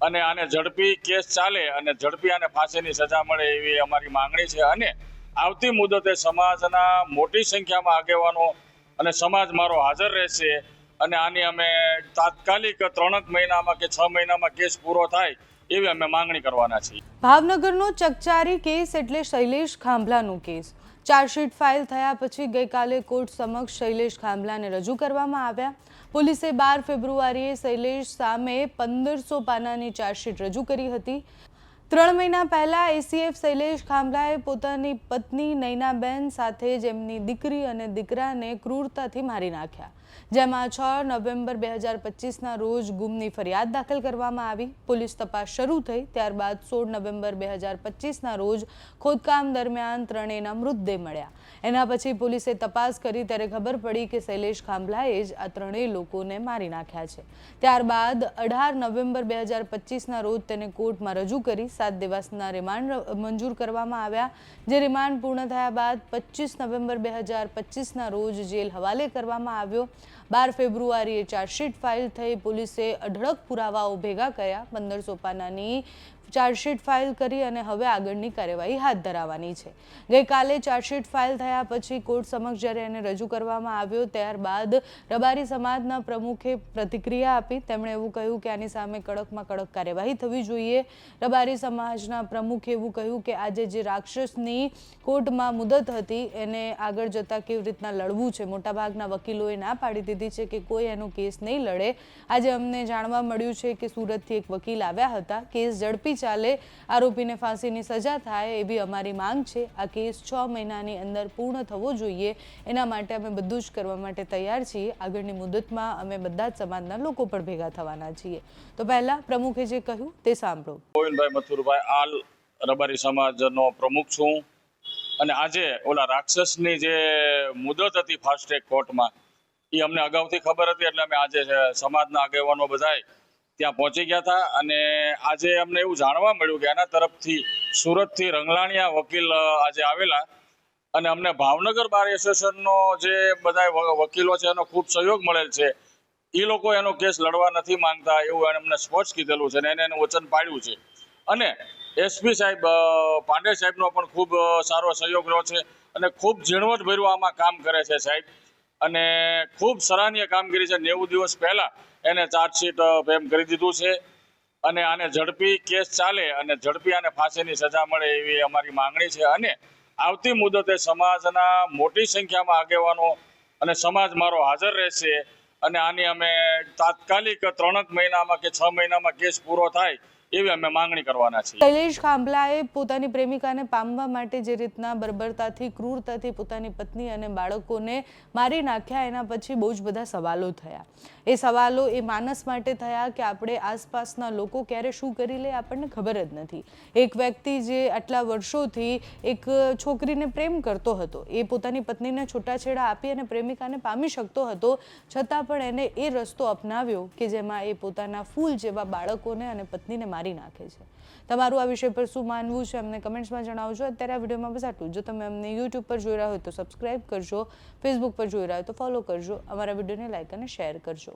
અને આને ઝડપી કેસ ચાલે અને ઝડપી આને ફાંસીની સજા મળે એવી અમારી માંગણી છે। અને આવતી મુદતે સમાજના મોટી સંખ્યામાં આગેવાનો અને સમાજ મારો હાજર રહેશે અને આની અમે તાત્કાલિક 3 મહિનામાં કે 6 મહિનામાં કેસ પૂરો થાય એવી અમે માંગણી કરવાના છીએ। ભાવનગરનો ચકચારી કેસ એટલે શૈલેષ ખાંભલાનો કેસ। ચાર્જશીટ ફાઇલ થયા પછી ગઈકાલે કોર્ટ સમક્ષ શૈલેષ ખાંભલાને રજૂ કરવામાં આવ્યા। પોલીસે 12 ફેબ્રુઆરીએ શૈલેષ સામે 1500 પાનાની ચાર્જશીટ રજૂ કરી હતી। 3 મહિના પહેલા એસીએફ શૈલેષ ખાંભલાએ પોતાની પત્ની નૈનાબેન સાથે જ એમની દીકરી અને દીકરાને ક્રૂરતાથી મારી નાખ્યા, જેમાં 6 નવેમ્બર 2025ના રોજ ગુમની ફરિયાદ દાખલ કરવામાં આવી। પોલીસ તપાસ શરૂ થઈ ત્યારબાદ 16 નવેમ્બર 2025ના રોજ ખોદકામ દરમિયાન ત્રણેયના મૃતદેહ મળ્યા। એના પછી પોલીસે તપાસ કરી ત્યારે ખબર પડી કે શૈલેષ ખાંભલાએ જ આ ત્રણેય લોકોને મારી નાખ્યા છે। ત્યારબાદ 18 નવેમ્બર 2025ના રોજ તેને કોર્ટમાં રજૂ કરી 7 દિવસના રિમાન્ડ મંજૂર કરવામાં આવ્યા। જે રિમાન્ડ પૂર્ણ થયા બાદ 25 નવેમ્બર 2025ના રોજ જેલ હવાલે કરવામાં આવ્યો। 12 ફેબ્રુઆરીએ ચાર્જશીટ ફાઇલ થઈ પોલીસે અઢળક પુરાવાઓ ભેગા કર્યા। 1500 પાનાની ચાર્જશીટ ફાઇલ કરી અને હવે આગળની કાર્યવાહી હાથ ધરાવવાની છે। ગઈકાલે ચાર્જશીટ ફાઇલ થયા પછી કોર્ટ સમક્ષ જ્યારે એને રજૂ કરવામાં આવ્યો ત્યારબાદ રબારી સમાજના પ્રમુખે પ્રતિક્રિયા આપી। તેમણે એવું કહ્યું કે આની સામે કડકમાં કડક કાર્યવાહી થવી જોઈએ। રબારી સમાજના પ્રમુખે એવું કહ્યું કે આજે જે રાક્ષસની કોર્ટમાં મુદત હતી એને આગળ જતાં કેવી રીતના લડવું છે, મોટાભાગના વકીલોએ ના પાડી દીધી છે કે કોઈ એનો કેસ નહીં લડે। આજે અમને જાણવા મળ્યું છે કે સુરતથી એક વકીલ આવ્યા હતા। કેસ ઝડપી ચાલે, આરોપીને ફાંસીની સજા થાય એવી અમારી માંગ છે। આ કેસ 6 મહિનાની અંદર પૂર્ણ થવો જોઈએ, એના માટે અમે બધું જ કરવા માટે તૈયાર છીએ। આગળની મુદતમાં અમે બધા જ સમાજના લોકો પણ ભેગા થવાના છીએ। તો પહેલા પ્રમુખે જે કહ્યું તે સાંભળો। ગોવિંદભાઈ મથુરભાઈ આલ રબારી સમાજનો પ્રમુખ છું અને આજે ઓલા રાક્ષસની જે મુદત હતી ફાસ્ટ ટ્રેક કોર્ટમાં એ અમને અગાઉથી ખબર હતી એટલે અમે આજે સમાજના આગેવાનો બધાય ત્યાં પહોંચી ગયા હતા। અને આજે અમને એવું જાણવા મળ્યું કે એના તરફથી સુરતથી રંગલાણિયા વકીલ આજે આવેલા અને અમને ભાવનગર બાર એસોસિએશનનો જે બધા વકીલો છે એનો ખૂબ સહયોગ મળેલ છે। એ લોકો એનો કેસ લડવા નથી માંગતા એવું અમને સ્પષ્ટ કીધેલું છે અને એને એનું વચન પાડ્યું છે। અને એસપી સાહેબ પાંડે સાહેબનો પણ ખૂબ સારો સહયોગ રહ્યો છે અને ખૂબ ઝીણવટભર્યું આમાં કામ કરે છે સાહેબ અને ખૂબ સરાહનીય કામગીરી છે। 90 દિવસ પહેલા એને ચાર્જશીટ એમ કરી દીધું છે અને આને ઝડપી કેસ ચાલે અને ઝડપી આને ફાંસીની સજા મળે એવી અમારી માંગણી છે। અને આવતી મુદતે સમાજના મોટી સંખ્યામાં આગેવાનો અને સમાજ મારો હાજર રહેશે અને આની અમે તાત્કાલિક 3 મહિનામાં કે 6 મહિનામાં કેસ પૂરો થાય એવી અમે માંગણી કરવાના છીએ। શૈલેષ ખાંભલાએ પોતાની પ્રેમિકાને પામવા માટે જે રીતના બર્બરતાથી ક્રૂરતાથી પોતાની પત્ની અને બાળકોને મારી નાખ્યા એના પછી બહુ જ બધા સવાલો થયા। એ સવાલો એ માનસ માટે થયા કે આપણે આસપાસના લોકો ક્યારે શું કરી લે આપણને ખબર જ નથી। એક વ્યક્તિ જે આટલા વર્ષોથી એક છોકરીને પ્રેમ કરતો હતો, એ પોતાની પત્નીને છૂટાછેડા આપી અને પ્રેમિકાને પામી શકતો હતો, છતાં પણ એને એ રસ્તો અપનાવ્યો કે જેમાં એ પોતાના ફૂલ જેવા બાળકોને અને પત્નીને મારી નાખે છે। તમારું આ વિષય પર શું માનવું છે અમને કમેન્ટ્સમાં જણાવજો। અત્યારે આ વિડીયોમાં બસ આટલું। જો તમે અમને યુટ્યુબ પર જોઈ રહ્યા હોય તો સબસ્ક્રાઇબ કરજો, ફેસબુક પર જોઈ રહ્યા હોય તો ફોલો કરજો, અમારા વિડીયોને લાઇક અને શેર કરજો।